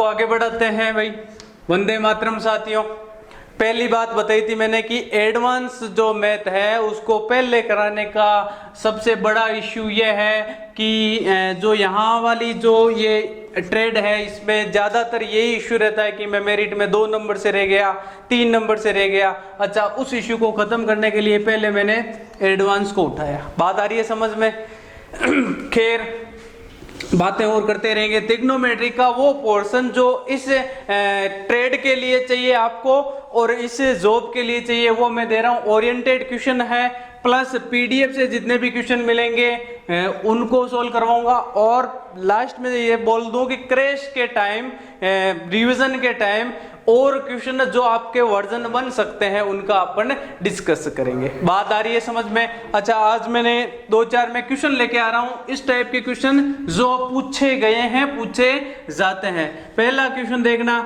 आगे बढ़ाते हैं भाई। वंदे मातरम साथियों, पहली बात बताई थी मैंने कि एडवांस जो मैथ है उसको पहले कराने का सबसे बड़ा इश्यू ये है कि जो यहाँ वाली जो ये ट्रेड है इसमें ज़्यादातर यही इश्यू रहता है कि मैं मेरिट में 2 नंबर से रह गया, 3 नंबर से रह गया। अच्छा, उस इश्यू को ख़त्म करने के लिए पहले मैंने एडवांस को उठाया। बात आ रही है समझ में? खैर, बातें और करते रहेंगे। ट्रिग्नोमेट्री का वो पोर्शन जो इस ट्रेड के लिए चाहिए आपको और इस जॉब के लिए चाहिए वो मैं दे रहा हूँ। ओरिएंटेड क्वेश्चन है, प्लस पीडीएफ से जितने भी क्वेश्चन मिलेंगे उनको सोल्व करवाऊंगा। और लास्ट में ये बोल दूं कि क्रैश के टाइम, रिवीजन के टाइम और क्वेश्चन जो आपके वर्जन बन सकते हैं उनका अपन डिस्कस करेंगे। बात आ रही है समझ में? अच्छा, आज मैंने 2-4 में क्वेश्चन लेके आ रहा हूं, इस टाइप के क्वेश्चन जो पूछे गए हैं, पूछे जाते हैं। पहला क्वेश्चन देखना,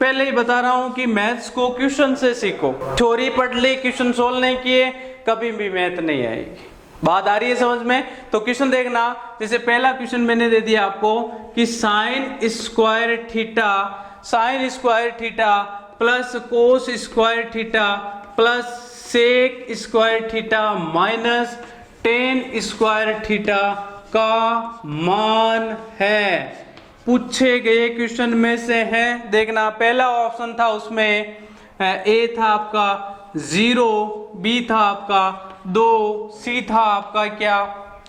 पहले ही बता रहा हूं कि मैथ्स को क्वेश्चन से सीखो। थ्योरी पढ़ ली, क्वेश्चन सोल्व नहीं किए, कभी भी मैथ नहीं आएगी। बात आ रही है समझ में? तो क्वेश्चन देखना, जैसे पहला क्वेश्चन मैंने दे दिया आपको कि sine square theta plus cos square theta plus sec square theta minus tan square theta का मान है। पूछे गए क्वेश्चन में से है। देखना, पहला ऑप्शन था उसमें ए था आपका 0, बी था आपका 2, सी था आपका क्या?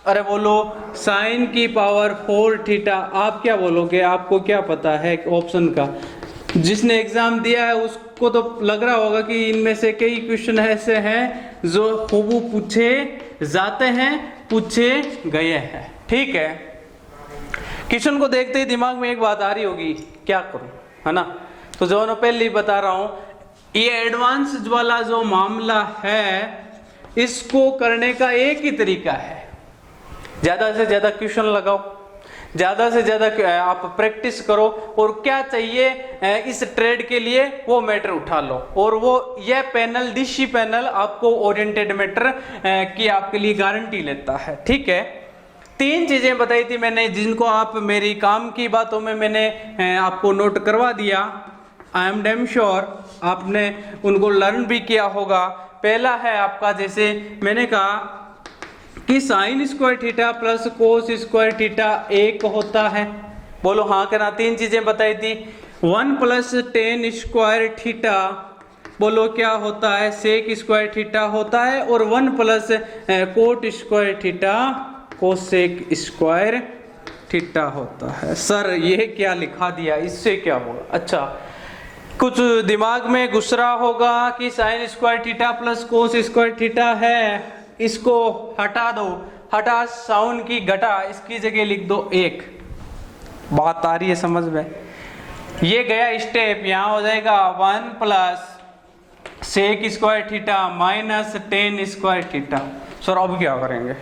अरे बोलो साइन की पावर 4 थीटा। आप क्या बोलोगे? आपको क्या पता है ऑप्शन का? जिसने एग्जाम दिया है उसको तो लग रहा होगा कि इनमें से कई क्वेश्चन ऐसे हैं जो खूब पूछे जाते हैं, पूछे गए हैं। ठीक है, क्वेश्चन को देखते ही दिमाग में एक बात आ रही होगी, क्या करूं, है ना? तो जो मैं पहले ही बता रहा हूं, ये एडवांस वाला जो मामला है इसको करने का एक ही तरीका है, ज्यादा से ज्यादा क्वेश्चन लगाओ, ज्यादा से ज्यादा आप प्रैक्टिस करो और क्या चाहिए इस ट्रेड के लिए वो मैटर उठा लो। और वो ये पैनल, डीसी पैनल आपको ओरिएंटेड मैटर की आपके लिए गारंटी लेता है। ठीक है, 3 चीजें बताई थी मैंने जिनको आप मेरी काम की बातों में मैंने आपको नोट करवा दिया। आई एम डैम श्योर आपने उनको लर्न भी किया होगा। पहला है आपका, जैसे मैंने कहा कि sine square theta plus cos square theta 1 होता है। बोलो हाँ करना। 3 चीजें बताई थी। 1 प्लस टेन स्क्वायर थीटा बोलो क्या होता है? सेक स्क्वायर थीटा होता है। और 1 plus coat square theta cosec square theta होता है। सर ये क्या लिखा दिया, इससे क्या होगा? अच्छा, कुछ दिमाग में घुस रहा होगा कि sine square theta plus cos square theta है, इसको हटा दो, हटा साउन की घटा, इसकी जगह लिख दो 1। बात आ रही है समझ में? ये गया स्टेप, यहां हो जाएगा 1 plus sec square theta minus tan square theta. Sir अब क्या करेंगे?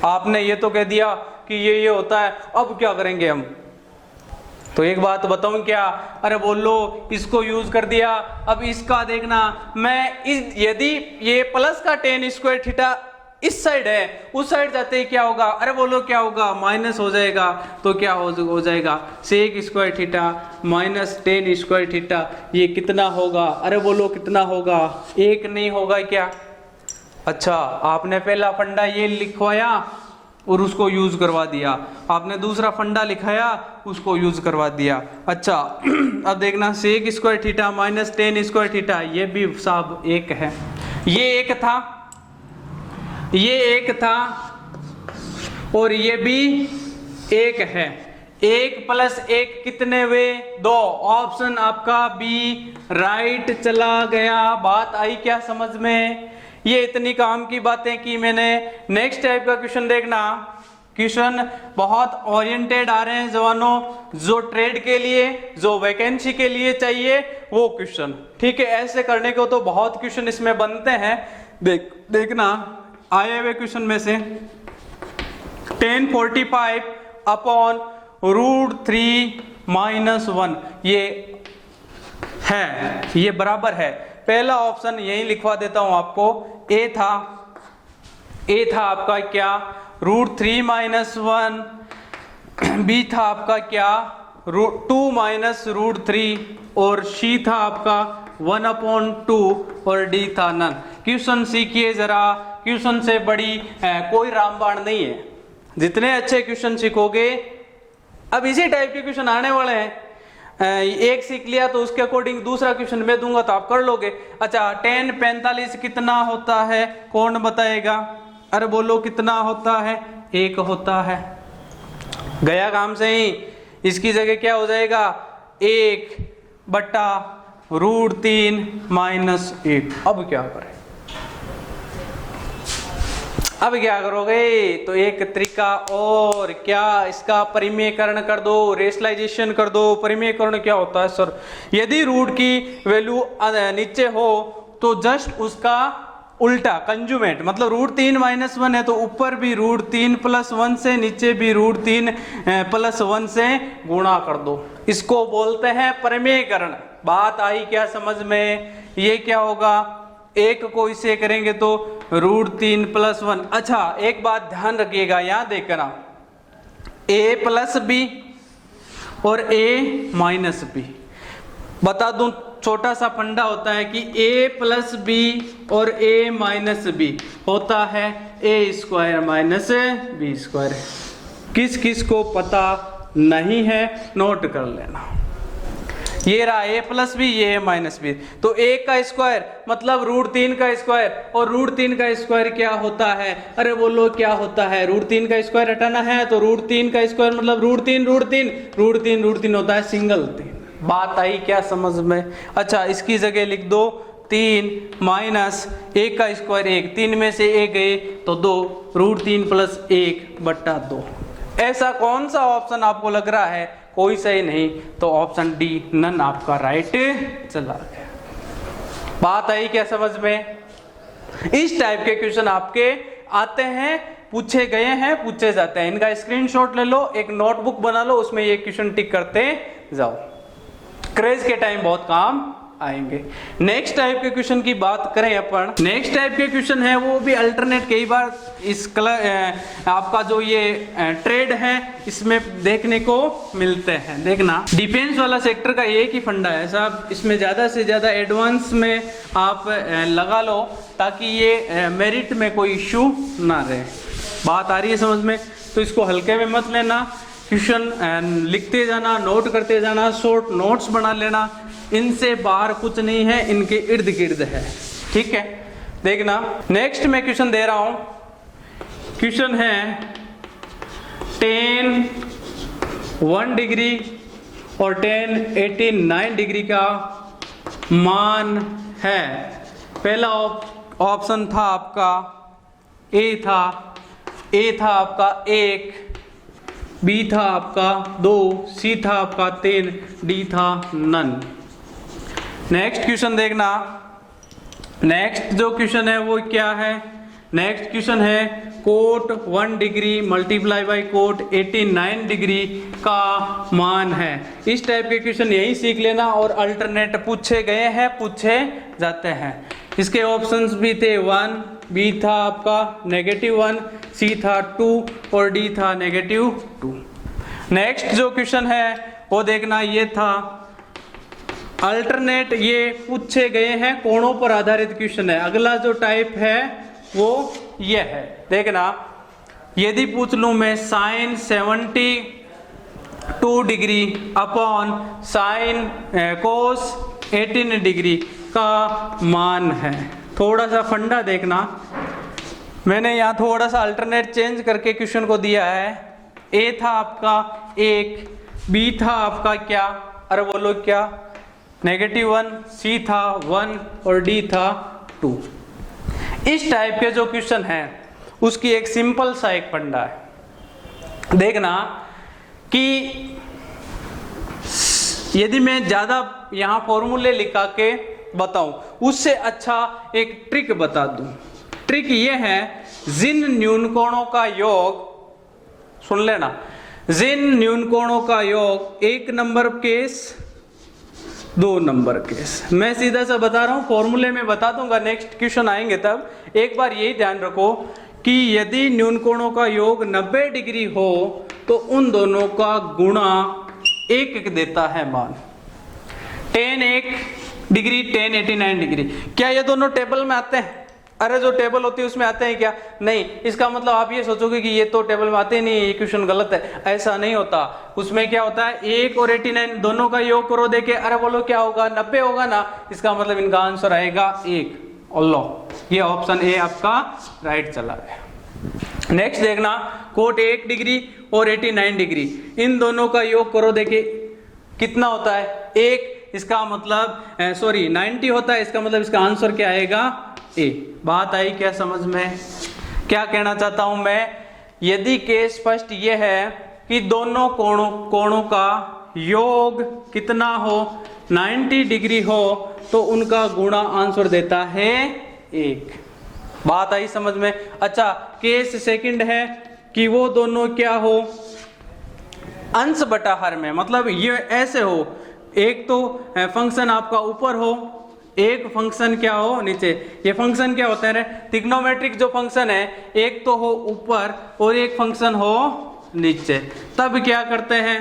आपने ये तो कह दिया कि ये होता है, अब क्या करेंगे हम? तो एक बात बताऊं क्या? अरे बोलो इसको यूज कर दिया, अब इसका देखना। मैं यदि ये प्लस का टेन स्क्वायर थीटा इस साइड है, उस साइड जाते ही क्या होगा? अरे बोलो क्या होगा? माइनस हो जाएगा। तो क्या हो जाएगा? Sec square theta minus tan square theta, ये कितना होगा? अरे बोलो कितना होगा? 1 नहीं होगा क्या? अच्छा, आपने पहला फंडा ये लिखवाया और उसको यूज करवा दिया, आपने दूसरा फंडा लिखाया उसको यूज करवा दिया। अच्छा अब देखना, sec square theta minus tan square theta, ये भी साहब 1 है। ये 1 था, ये 1 था और ये भी 1 है। 1 प्लस 1 कितने हुए? 2। ऑप्शन आपका बी राइट चला गया। बात आई क्या समझ में? ये इतनी काम की बातें की मैंने। नेक्स्ट टाइप का क्वेश्चन देखना। क्वेश्चन बहुत ओरिएंटेड आ रहे हैं जवानों, जो ट्रेड के लिए, जो वैकेंसी के लिए चाहिए वो क्वेश्चन। ठीक है, ऐसे करने को तो बहुत क्वेश्चन इसमें बनते हैं। देखना आए हुए क्वेश्चन में से 1045 अपॉन √3 - 1 ये है, ये बराबर है। पहला ऑप्शन यही लिखवा देता हूं आपको, ए था आपका क्या? √3 - 1। बी था आपका क्या? 2 माइनस रूट 3 और सी था आपका 1/2 और डी था नन। क्वेश्चन सीखिए जरा, क्वेश्चन से बड़ी कोई रामबाण नहीं है। जितने अच्छे क्वेश्चन सीखोगे, अब इसी टाइप के क्वेश्चन आने वाले हैं। एक सीख लिया तो उसके अकॉर्डिंग दूसरा क्वेश्चन मैं दूंगा तो आप कर लोगे। अच्छा 10 45 कितना होता है, कौन बताएगा? अरे बोलो कितना होता है? 1 होता है। गया काम से ही। इसकी जगह क्या हो जाएगा? 1/√3 माइनस 1। अब क्या करें? अब क्या करोगे? तो एक तरीका और, क्या इसका परिमेयकरण कर दो, रेशनलाइजेशन कर दो। परिमेयकरण क्या होता है सर? यदि रूट की वैल्यू नीचे हो तो जस्ट उसका उल्टा कंजुमेट, मतलब √3 - 1 है तो ऊपर भी √3 + 1 से, नीचे भी √3 + 1 से गुणा कर दो। इसको बोलते हैं परिमेयकरण। बात आई क्या समझ में? ये क्या होगा? एक को इसे करेंगे तो √3 + 1। अच्छा एक बात ध्यान रखिएगा, यहां देखना a + b और a - b। बता दूं छोटा सा फंडा होता है कि a + b और a - b होता है a² - b²। किस किस को पता नहीं है नोट कर लेना। ये रहा a + b, ये a - b। तो a का स्क्वायर मतलब √3 का स्क्वायर, और √3 का स्क्वायर क्या होता है? अरे बोलो क्या होता है? √3 का स्क्वायर हटाना है तो √3 का स्क्वायर मतलब √3 होता है सिंगल 3। बात आई क्या समझ में? अच्छा इसकी जगह लिख दो 3 माइनस 1 का स्क्वायर 1, 3 में से 1 गए तो 2, √3 + 1/2। ऐसा कौन सा ऑप्शन आपको लग रहा है? कोई सही नहीं, तो ऑप्शन डी नन आपका राइट चला गया। बात आई क्या समझ में? इस टाइप के क्वेश्चन आपके आते हैं, पूछे गए हैं, पूछे जाते हैं। इनका स्क्रीनशॉट ले लो, एक नोटबुक बना लो, उसमें ये क्वेश्चन टिक करते जाओ। क्रेज के टाइम बहुत काम आएंगे। नेक्स्ट टाइप के क्वेश्चन की बात करें अपन, नेक्स्ट टाइप के क्वेश्चन है वो भी अल्टरनेट कई बार इस आपका जो ये ट्रेड है इसमें देखने को मिलते हैं। देखना डिफेंस वाला सेक्टर का एक ही फंडा है साहब, इसमें ज्यादा से ज्यादा एडवांस में आप लगा लो ताकि ये मेरिट में कोई इश्यू ना रहे। बात आ रही है समझ में? तो इसको हल्के में मत लेना, क्वेश्चन लिखते जाना, नोट करते जाना, शॉर्ट नोट्स बना लेना। इनसे बाहर कुछ नहीं है, इनके इर्द गिर्द है। ठीक है देखना नेक्स्ट मैं क्वेश्चन दे रहा हूं। क्वेश्चन है 10 1 डिग्री और 10 89 डिग्री का मान है। पहला ऑप्शन था आपका ए था आपका 1, बी था आपका 2, सी था आपका 3, डी था नन। नेक्स्ट क्वेश्चन देखना, नेक्स्ट जो क्वेश्चन है वो क्या है? नेक्स्ट क्वेश्चन है cot 1 degree multiply by cot 89 degree का मान है। इस टाइप के क्वेश्चन यही सीख लेना, और अल्टरनेट पूछे गए हैं, पूछे जाते हैं। इसके ऑप्शंस भी थे 1, बी था आपका -1, सी था 2 और डी था -2। नेक्स्ट जो क्वेश्चन है वो देखना, ये था अल्टरनेट, ये पूछे गए हैं कोणों पर आधारित क्वेश्चन है। अगला जो टाइप है वो ये है। देखना यदि पूछ लूं मैं sin 72 degree upon sin cos 18 degree का मान है। थोड़ा सा फंडा देखना, मैंने यहाँ थोड़ा सा अल्टरनेट चेंज करके क्वेश्चन को दिया है। ए था आपका 1, बी था आपका क्या? अरे बोलो क्या? -1, सी था 1 और डी था 2। इस टाइप के जो क्वेश्चन है उसकी एक सिंपल सा एक फंडा है। देखना कि यदि मैं ज्यादा यहां फॉर्मूले लिखा के बताऊं उससे अच्छा एक ट्रिक बता दूं। ट्रिक ये है, जिन न्यूनकोणों का योग, सुन लेना, जिन न्यूनकोणों का योग 1 नंबर केस 2 नंबर केस। मैं सीधा सा बता रहा हूं, फॉर्मूले में बता दूंगा, नेक्स्ट क्वेश्चन आएंगे तब। एक बार यही ध्यान रखो कि यदि न्यूनकोणों का योग 90 डिग्री हो तो उन दोनों का गुणा 1 देता है मान। tan 1 degree, tan 89 degree. क्या ये दोनों टेबल में आते हैं? अरे जो टेबल होती है उसमें आते हैं क्या? नहीं। इसका मतलब आप ये सोचोगे कि ये तो टेबल में आते ही नहीं, ये क्वेश्चन गलत है। ऐसा नहीं होता। उसमें क्या होता है, 1 और 89 दोनों का योग करो देखे, अरे बोलो क्या होगा, 90 होगा ना। इसका मतलब इनका आंसर आएगा 1। अल्लाह, ये ऑप्शन ए आपका राइट चला गया। नेक्स्ट देखना, कोट 1 डिग्री और 89 डिग्री, इन दोनों का योग करो देखे कितना होता है, 1। इसका मतलब 90 होता है। इसका मतलब इसका आंसर क्या आएगा, ए। बात आई क्या समझ में? क्या कहना चाहता हूं मैं, यदि केस फर्स्ट ये है कि दोनों कोणों का योग कितना हो, 90 डिग्री हो, तो उनका गुणा आंसर देता है 1। बात आई समझ में? अच्छा, केस सेकंड है कि वो दोनों क्या हो, अंश बटा हर में, मतलब ये ऐसे हो, एक तो फंक्शन आपका ऊपर हो, एक फंक्शन क्या हो नीचे। ये फंक्शन क्या होता है, ट्रिग्नोमेट्रिक जो फंक्शन है, एक तो हो ऊपर और एक फंक्शन हो नीचे। तब क्या करते हैं,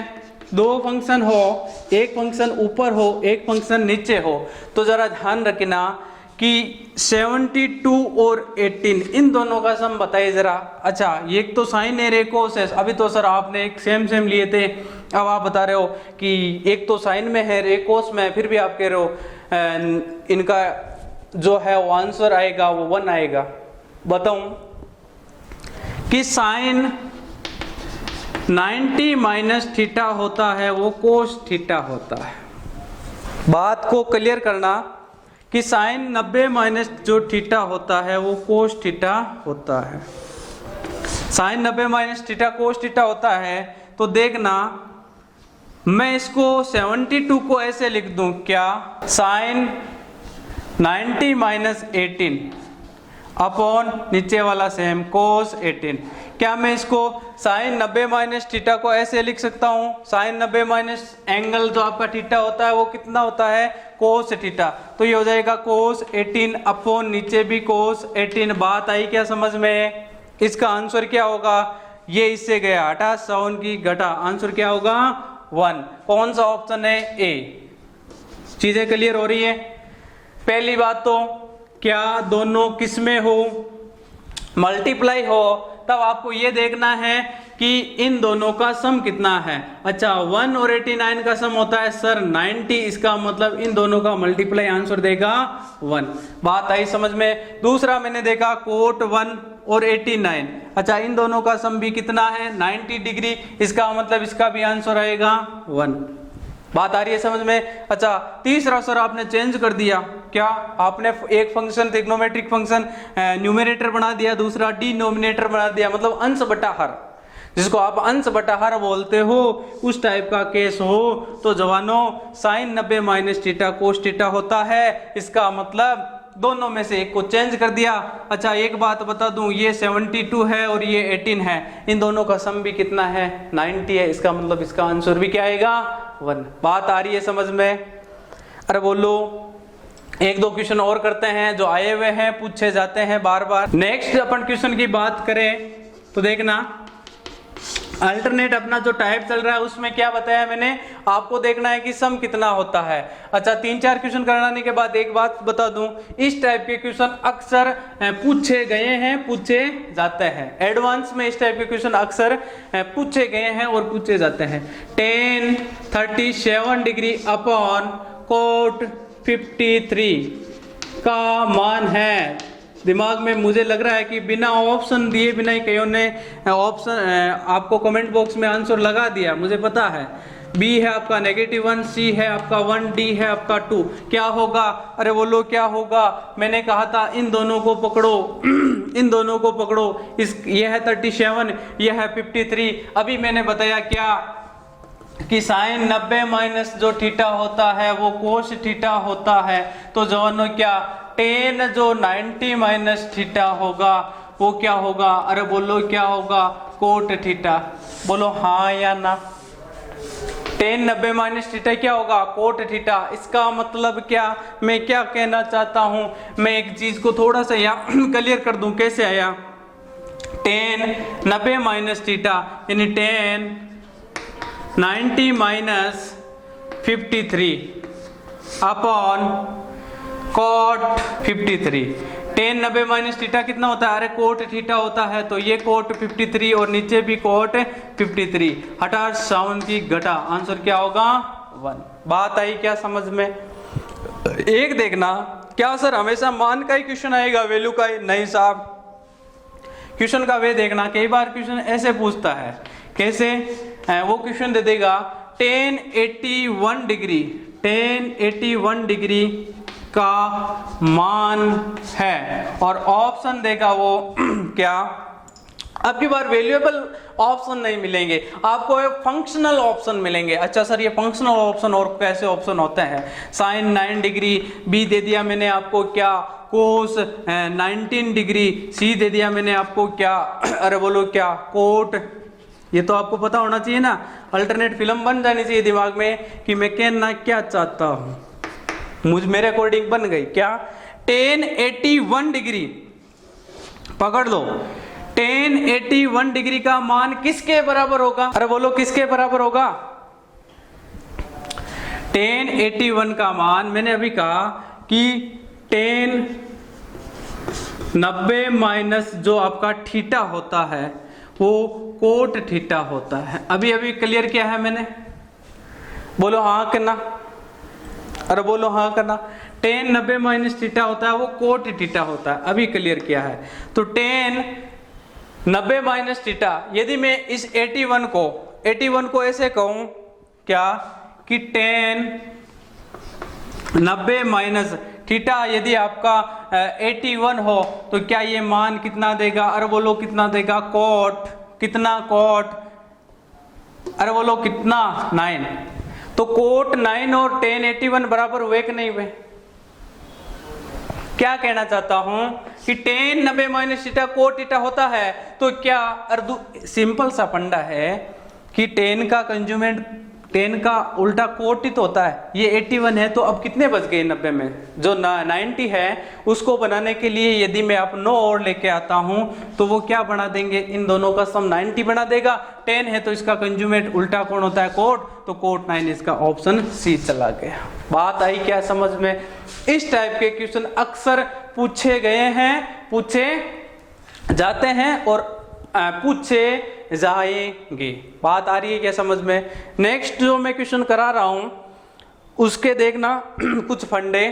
दो फंक्शन हो, एक फंक्शन ऊपर हो, एक फंक्शन नीचे हो, तो जरा ध्यान रखना कि 72 और 18 इन दोनों का सम बताइए जरा। अच्छा, एक तो साइन है, एक कोस है। अभी तो सर आपने एक सेम लिए थे, अब आप बता रहे हो कि एक तो साइन में है, एक कोस में है, फिर भी आप कह रहे हो इनका जो है वो आंसर आएगा वो 1 आएगा। बताऊं कि साइन 90 माइनस थीटा होता है वो कोस थीटा होता है। बात को क्लियर करना कि साइन 90 माइनस जो थीटा होता है वो कोस थीटा होता है। Sine 90 minus theta cos theta होता है। तो देखना, मैं इसको 72 को ऐसे लिख दूं, क्या, साइन 90 माइनस 18 अपॉन नीचे वाला सेम कोस 18। क्या मैं इसको साइन 90 माइनस थीटा को ऐसे लिख सकता हूं, साइन 90 माइनस एंगल जो आपका थीटा होता है वो कितना होता है, कोस थीटा। तो ये हो जाएगा कोस 18 अपॉन नीचे भी कोस 18। बात आई क्या समझ में? इसका आंसर क्या होगा, ये इससे गया हटा, 7 की घटा, आंसर क्या होगा 1। कौन सा ऑप्शन है, ए। चीजें क्लियर हो रही है? पहली बात तो क्या दोनों किस में हो, मल्टीप्लाई हो, तब आपको ये देखना है कि इन दोनों का सम कितना है। अच्छा, 1 और 89 का सम होता है सर 90, इसका मतलब इन दोनों का मल्टीप्लाई आंसर देगा 1। बात आई समझ में? दूसरा मैंने देखा कोट 1 और 89, अच्छा इन दोनों का सम भी कितना है, 90 डिग्री, इसका मतलब इसका भी आंसर आएगा 1। बात आ रही है समझ में? अच्छा, तीसरा सर आपने चेंज कर दिया, क्या आपने एक फंक्शन ट्रिग्नोमेट्रिक फंक्शन न्यूमरेटर बना दिया, दूसरा डिनोमिनेटर बना दिया, मतलब अंश बटा हर, जिसको आप अंश बटा हर बोलते हो, उस टाइप का केस हो तो जवानों sine 90 minus theta cos theta होता है। इसका मतलब दोनों में से एक को चेंज कर दिया। अच्छा, एक बात बता दूं, ये 72 है और ये 18 है, इन दोनों का सम भी कितना है, 90 है, इसका मतलब इसका आंसर भी क्या आएगा 1। बात आ रही है समझ में? अरे बोलो, एक दो क्वेश्चन और करते हैं जो आए हुए हैं, पूछे जाते हैं बार बार। नेक्स्ट अपन क्वेश्चन की बात करें तो देखना, अल्टरनेट अपना जो टाइप चल रहा है उसमें क्या बताया मैंने, आपको देखना है कि सम कितना होता है। अच्छा, 3-4 क्वेश्चन कराने के बाद एक बात बता दूं, इस टाइप के क्वेश्चन अक्सर पूछे गए हैं, पूछे जाते हैं। एडवांस में इस टाइप के क्वेश्चन अक्सर पूछे गए हैं और पूछे जाते हैं। tan 37 डिग्री अपॉन कोट 53 का मान है। दिमाग में मुझे लग रहा है कि बिना ऑप्शन दिए बिना ही कईयों ने ऑप्शन आपको कमेंट बॉक्स में आंसर लगा दिया, मुझे पता है। बी है आपका -1, सी है आपका 1, डी है आपका 2। क्या होगा, अरे बोलो क्या होगा? मैंने कहा था इन दोनों को पकड़ो इन दोनों को पकड़ो, ये है 37, यह है 53। अभी मैंने बताया क्या कि साइन 90 माइनस जो थीटा होता है वो कोस थीटा होता है। तो जवानों क्या, tan जो 90 माइनस थीटा होगा वो क्या होगा, अरे बोलो क्या होगा, कोट थीटा। बोलो हाँ या ना। tan 90 माइनस थीटा क्या होगा, कोट थीटा। इसका मतलब क्या, मैं क्या कहना चाहता हूं, मैं एक चीज को थोड़ा सा यहाँ क्लियर कर दूं, कैसे आया। tan 90 माइनस थीटा यानी tan 90 minus 53 upon cot 53। Tan 90 minus theta कितना होता है? अरे कोट थीटा होता है, तो ये कोट 53 और नीचे भी कोट 53। हटा साउंड की घटा, आंसर क्या होगा? 1। बात आई क्या समझ में? एक देखना, क्या सर हमेशा मान का ही क्वेश्चन आएगा, वैल्यू का ही? नहीं साहब, क्वेश्चन का वे देखना, कई बार क्वेश्चन ऐसे पूछता है। कैसे? वो क्वेश्चन दे देगा 1081 डिग्री, 1081 डिग्री का मान है, और ऑप्शन देगा वो क्या? अब की बार वेल्यूएबल ऑप्शन नहीं मिलेंगे आपको, फंक्शनल ऑप्शन मिलेंगे। अच्छा सर ये फंक्शनल ऑप्शन और कैसे ऑप्शन होते हैं? साइन 9 डिग्री, बी दे दिया मैंने आपको क्या? कोस 19 डिग्री, सी दे दिया मैंने आपको क्या? अरे बोलो क्या? कोट। ये तो आपको पता होना चाहिए ना, अल्टरनेट फिल्म बन जानी चाहिए दिमाग में कि मैं कहना क्या चाहता हूं। मेरे अकॉर्डिंग बन गई क्या? 1081 डिग्री पकड़ लो, 1081 डिग्री का मान किसके बराबर होगा? अरे बोलो किसके बराबर होगा? 1081 का मान मैंने अभी कहा कि 1090 माइनस जो आपका थीटा होता है वो कोट थीटा होता है। अभी अभी क्लियर किया है मैंने? बोलो हाँ करना, अरे बोलो हाँ करना। 1090 माइनस थीटा होता है वो कोट थीटा होता है, अभी क्लियर किया है। तो 1090 माइनस थीटा, यदि मैं इस 81 को ऐसे कहूं क्या कि 1090 माइनस थीटा यदि आपका 81 हो तो क्या ये मान कितना देगा? अरे बोलो कितना देगा? कोट कितना? कोट अरे बोलो कितना? 9। तो कोट 9 और 1081 बराबर हुए कि नहीं हुए? क्या कहना चाहता हूं कि 1090 माइनस थीटा कोट थीटा होता है, तो क्या सिंपल सा फंडा है कि 10 का कंजुमेंट 10 का उल्टा कोट ही तो होता है। ये 81 है तो अब कितने बच गए 90 में? जो 90 है उसको बनाने के लिए यदि मैं आप 9 और लेके आता हूं तो वो क्या बना देंगे? इन दोनों का सम 90 बना देगा। 10 है तो इसका कंजुमेंट उल्टा कौन होता है? कोट, तो कोट 9 इसका ऑप्शन सी चला गया। बात आई क्या समझ में? इस टाइप के क्वेश्चन अक्सर पूछे गए हैं, पूछे जाते हैं और पूछे जाएंगे। बात आ रही है क्या समझ में? नेक्स्ट जो मैं क्वेश्चन करा रहा हूं उसके देखना कुछ फंडे,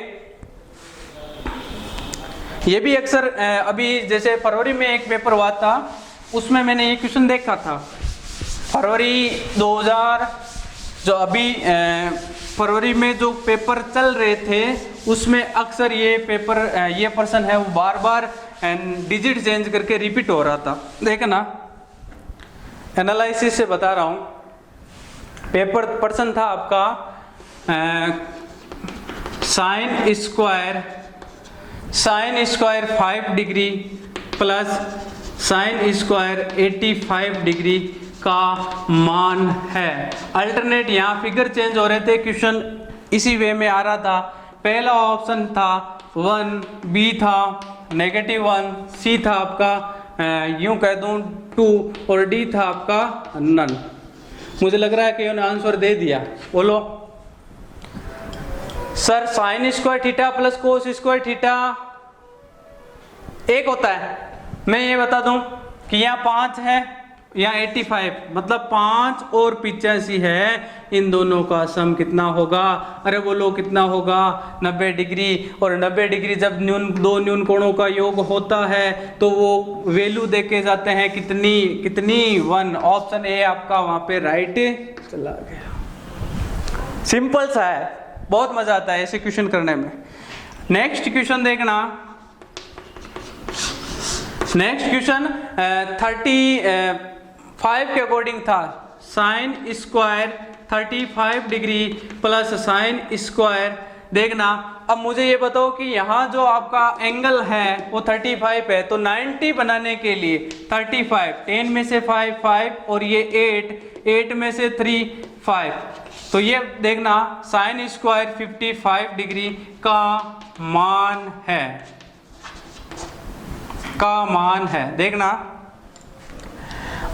ये भी अक्सर अभी जैसे फरवरी में एक पेपर हुआ था उसमें मैंने ये क्वेश्चन देखा था। फरवरी 2000 जो अभी फरवरी में जो पेपर चल रहे थे उसमें अक्सर ये पेपर ये पर्सन है वो बार बार डिजिट चेंज करके रिपीट हो रहा था। देखना एनालिसिस से बता रहा हूं। पेपर पर्सन था आपका sine square 5 degree plus sine square 85 degree का मान है। अल्टरनेट यहाँ फिगर चेंज हो रहे थे, क्वेश्चन इसी वे में आ रहा था। पहला ऑप्शन था 1, बी था -1, सी था आपका यूं कह दूं 2 और डी था आपका नन। मुझे लग रहा है कि उन्होंने आंसर दे दिया। बोलो sir sign square theta plus cos square theta एक होता है। मैं ये बता दूं कि यहाँ 5 है, यहाँ 85, मतलब 5 और 85 है, इन दोनों का सम कितना होगा? अरे बोलो कितना होगा? 90 डिग्री। और 90 डिग्री जब दो न्यून कोणों का योग होता है तो वो वैल्यू देके जाते हैं कितनी 1। ऑप्शन ए आपका वहां पे राइट चला गया। सिंपल सा है, बहुत मजा आता है ऐसे क्वेश्चन करने में। नेक्स्ट क्वेश्चन देखना। नेक्स्ट क्वेश्चन 35 के अकॉर्डिंग था। Sine square 35 degree plus sine square. देखना अब मुझे ये बताओ कि यहाँ जो आपका एंगल है वो 35 है, तो 90 बनाने के लिए 35, 10 में से 5 और ये 8 में से 3 5। तो ये देखना साइन स्क्वायर 55 डिग्री का मान है। देखना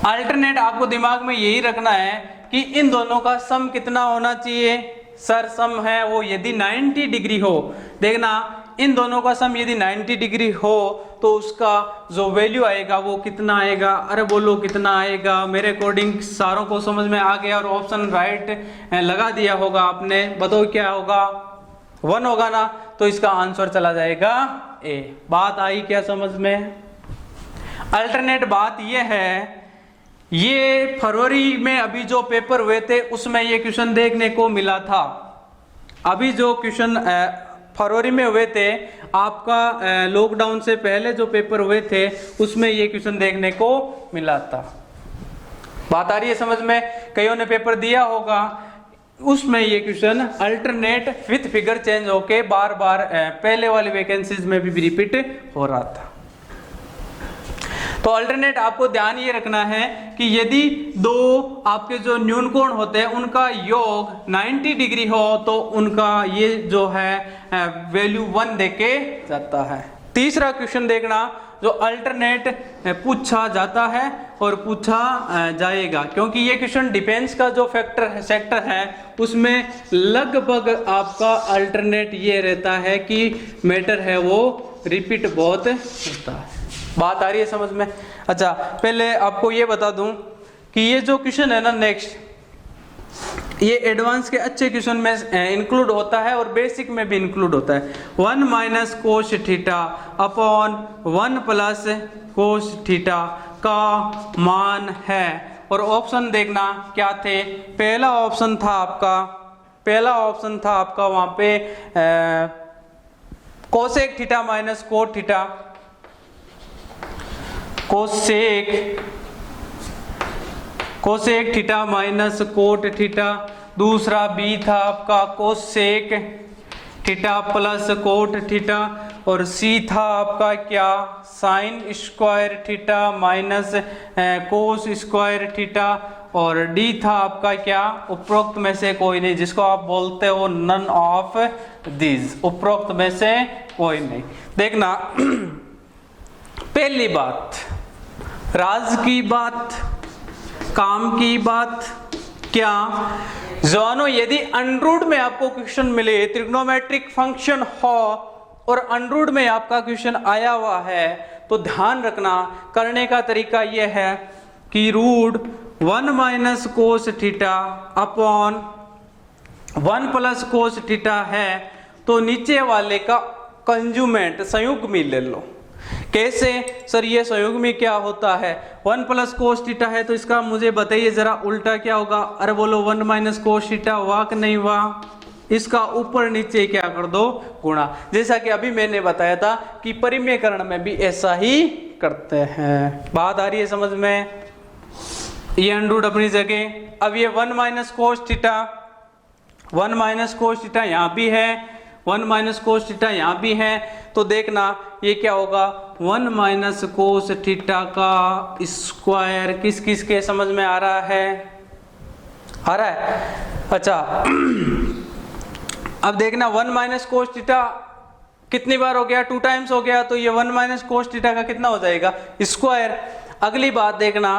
अल्टरनेट आपको दिमाग में यही रखना है कि इन दोनों का सम कितना होना चाहिए। सर सम है वो यदि 90 डिग्री हो, देखना इन दोनों का सम यदि 90 डिग्री हो तो उसका जो वैल्यू आएगा वो कितना आएगा। अरे बोलो कितना आएगा। मेरे अकॉर्डिंग सारों को समझ में आ गया और ऑप्शन राइट लगा दिया होगा आपने। बताओ क्या होगा, 1 होगा ना, तो इसका आंसर चला जाएगा ए। बात आई क्या समझ में। अल्टरनेट बात ये है, ये फरवरी में अभी जो पेपर हुए थे उसमें ये क्वेश्चन देखने को मिला था। अभी जो क्वेश्चन फरवरी में हुए थे, आपका लॉकडाउन से पहले जो पेपर हुए थे उसमें ये क्वेश्चन देखने को मिला था। बात आ रही है समझ में। कईयों ने पेपर दिया होगा, उसमें ये question alternate with figure change होके बार बार पहले वाली वैकेंसीज में भी रिपीट हो रहा था। तो अल्टरनेट आपको ध्यान ये रखना है कि यदि दो आपके जो न्यून कोण होते हैं उनका योग 90 डिग्री हो तो उनका ये जो है वैल्यू 1 देके जाता है। तीसरा क्वेश्चन देखना जो अल्टरनेट पूछा जाता है और पूछा जाएगा, क्योंकि ये क्वेश्चन डिफेंस का जो सेक्टर है उसमें लगभग आपका अल्टरनेट ये रहता है कि मैटर है वो रिपीट बहुत होता है। बात आ रही है समझ में। अच्छा, पहले आपको ये बता दूं कि ये जो क्वेश्चन है ना नेक्स्ट, ये एडवांस के अच्छे क्वेश्चन में इंक्लूड होता है और बेसिक में भी इंक्लूड होता है। 1 minus cos theta upon 1 plus cos theta का मान है। और ऑप्शन देखना क्या थे। पहला ऑप्शन था आपका वहां पे cosec theta minus cot theta, cosec theta minus cot theta. दूसरा बी था आपका cosec theta plus cot theta. और सी था आपका क्या, sign square theta minus cos square theta. और डी था आपका क्या, उपरोक्त में से कोई नहीं, जिसको आप बोलते हो नन ऑफ दीज, उपरोक्त में से कोई नहीं। देखना पहली बात राज की बात, काम की बात क्या जवानों, यदि अंडररूट में आपको क्वेश्चन मिले, त्रिग्नोमेट्रिक फंक्शन हो और अंडररूट में आपका क्वेश्चन आया हुआ है तो ध्यान रखना करने का तरीका यह है कि root 1 minus cos theta upon 1 plus cos theta है तो नीचे वाले का कंजुमेंट संयुग्मी ले लो। कैसे सर, ये संयुग्मी क्या होता है। 1 प्लस कोस थीटा है तो इसका मुझे बताइए जरा उल्टा क्या होगा। अरे बोलो 1 माइनस कोस थीटा हुआ कि नहीं हुआ। इसका ऊपर नीचे क्या कर दो, गुणा। जैसा कि अभी मैंने बताया था कि परिमेयकरण में भी ऐसा ही करते हैं। बात आ रही है समझ में। ये अंडरूट अपनी जगह। अब ये 1 minus cos theta, 1 minus cos theta यहाँ भी है, 1 माइनस कोस थीटा यहाँ भी है। तो देखना ये क्या होगा, 1 माइनस कोस थीटा का स्क्वायर। किस किस के समझ में आ रहा है, आ रहा है। अच्छा अब देखना 1 माइनस कोस थीटा कितनी बार हो गया, 2 टाइम्स हो गया, तो ये 1 माइनस कोस थीटा का कितना हो जाएगा, स्क्वायर। अगली बात देखना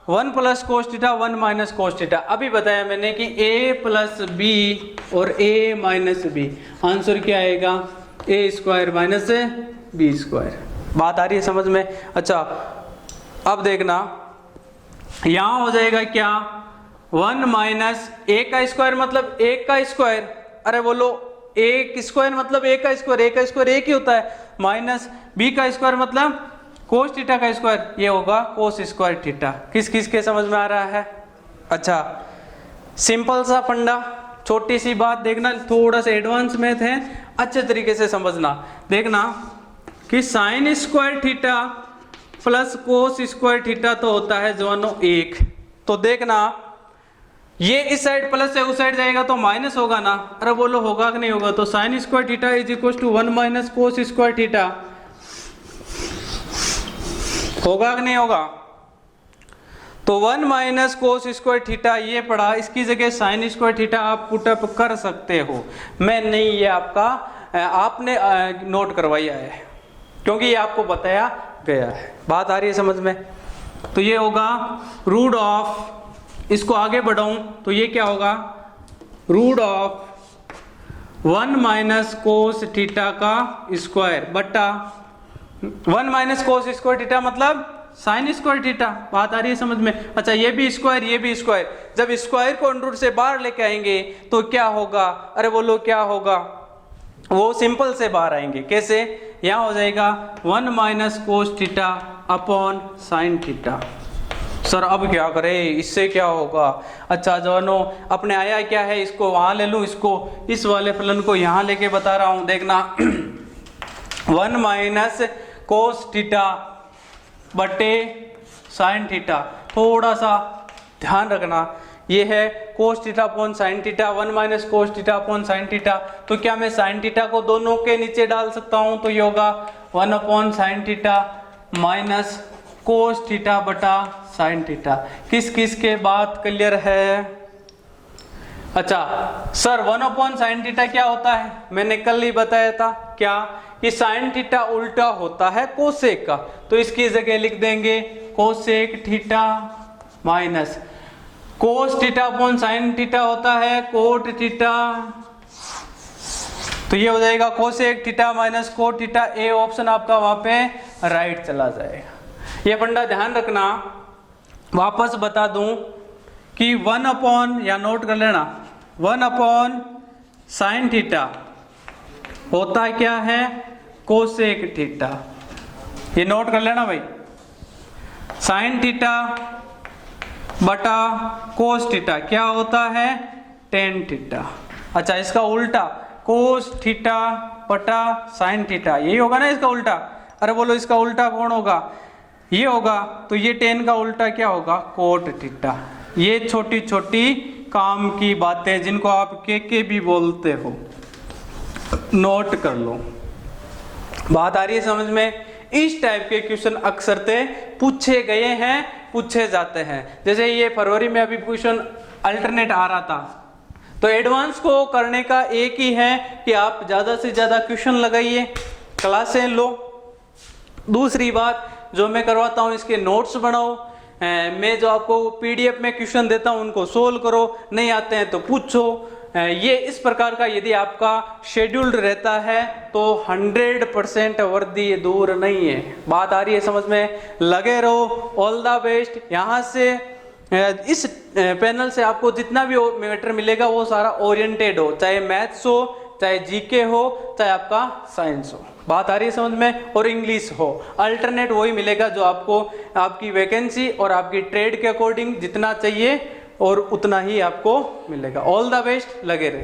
1 plus cos theta 1 minus cos theta. अभी बताया मैंने कि a प्लस बी और a माइनस बी, आंसर क्या आएगा, a square minus B square. बात आ रही है समझ में। अच्छा अब देखना यहां हो जाएगा क्या, 1 माइनस a का स्क्वायर मतलब 1 का स्क्वायर। अरे बोलो a स्क्वायर मतलब a का स्क्वायर, a का स्क्वायर 1 ही होता है, माइनस b का स्क्वायर मतलब कोस थीटा का स्क्वायर, ये होगा कोस स्क्वायर थीटा। किस किस के समझ में आ रहा है। अच्छा सिंपल सा फंडा, छोटी सी बात देखना, थोड़ा सा एडवांस मैथ है, अच्छे तरीके से समझना। देखना कि sine square theta plus cos square theta तो होता है जवानों 1। तो देखना ये इस साइड प्लस है, उस साइड जाएगा तो माइनस होगा ना। अरे बोलो होगा कि नहीं होगा। तो sine square theta is equal to 1 minus cos square theta, होगा कि नहीं होगा। तो 1 माइनस कोस स्क्वायर थीटा ये पड़ा, इसकी जगह साइन स्क्वायर थीटा आप पुटअप कर सकते हो। मैं नहीं, ये आपका आपने नोट करवाया है क्योंकि ये आपको बताया गया है। बात आ रही है समझ में। तो ये होगा रूट ऑफ इसको आगे बढ़ाऊं तो ये क्या होगा, root of 1 minus cos theta का स्क्वायर बटा 1 माइनस कोस स्क्वायर थीटा मतलब साइन स्क्वायर थीटा। बात आ रही है समझ में? अच्छा, ये भी स्क्वायर ये भी स्क्वायर, जब स्क्वायर को अंडर रूट से बाहर लेके आएंगे तो क्या होगा, अरे बोलो क्या होगा, वो सिंपल से बाहर आएंगे। कैसे? यहां हो जाएगा 1 minus cos theta upon sine theta. Sir अब क्या करें, इससे क्या होगा? अच्छा जवानों, अपने आया क्या है, इसको वहां ले लूं, इसको इस वाले फलन को यहां लेके बता रहा हूं, देखना 1 माइनस कोस थीटा बटे साइन थीटा। थोड़ा सा ध्यान रखना, ये है कोस theta upon sine theta, 1 minus cos theta upon sine theta. तो क्या मैं साइन थीटा को दोनों के नीचे डाल सकता हूं? तो ये होगा 1 upon sine theta minus cos theta बटा साइन थीटा। किस किस के बात क्लियर है? अच्छा सर 1 अपॉन साइन थीटा क्या होता है? मैंने कल ही बताया था क्या, कि साइन थीटा उल्टा होता है कोसेक का, तो इसकी जगह लिख देंगे cosec theta minus cos theta upon sine theta होता है कोट थीटा, तो ये हो जाएगा cosec theta minus cot theta. A option आपका वहां पे राइट चला जाएगा। ये फंडा ध्यान रखना। वापस बता दूं कि 1 अपॉन, या नोट कर लेना, 1 अपॉन साइन थीटा होता क्या है, कोसेक थीटा। ये नोट कर लेना भाई, साइन थीटा बटा कोस थीटा क्या होता है, टेन थीटा। अच्छा इसका उल्टा कोस थीटा बटा साइन थीटा, यही होगा ना इसका उल्टा? अरे बोलो इसका उल्टा कौन होगा? ये होगा, तो ये टेन का उल्टा क्या होगा, कोट थीटा। ये छोटी छोटी काम की बातें जिनको आप के भी बोलते हो, नोट कर लो। बात आ रही है समझ में? इस टाइप के क्वेश्चन अक्सर से पूछे गए हैं, पूछे जाते हैं। जैसे ये फरवरी में अभी क्वेश्चन अल्टरनेट आ रहा था, तो एडवांस को करने का एक ही है कि आप ज्यादा से ज्यादा क्वेश्चन लगाइए, क्लासें लो। दूसरी बात जो मैं करवाता हूँ, इसके नोट्स बनाओ। मैं जो आपको पीडीएफ में क्वेश्चन देता हूँ उनको सोल्व करो, नहीं आते हैं तो पूछो। ये इस प्रकार का यदि आपका शेड्यूल्ड रहता है तो 100% वर्दी दूर नहीं है। बात आ रही है समझ में? लगे रहो, ऑल द बेस्ट। यहाँ से इस पैनल से आपको जितना भी मैटर मिलेगा वो सारा ओरिएंटेड हो, चाहे मैथ्स हो, चाहे जीके हो, चाहे आपका साइंस हो। बात आ रही है समझ में? और इंग्लिश हो। अल्टरनेट वही मिलेगा जो आपको आपकी वैकेंसी और आपकी ट्रेड के अकॉर्डिंग जितना चाहिए और उतना ही आपको मिलेगा। ऑल द बेस्ट, लगे रहे।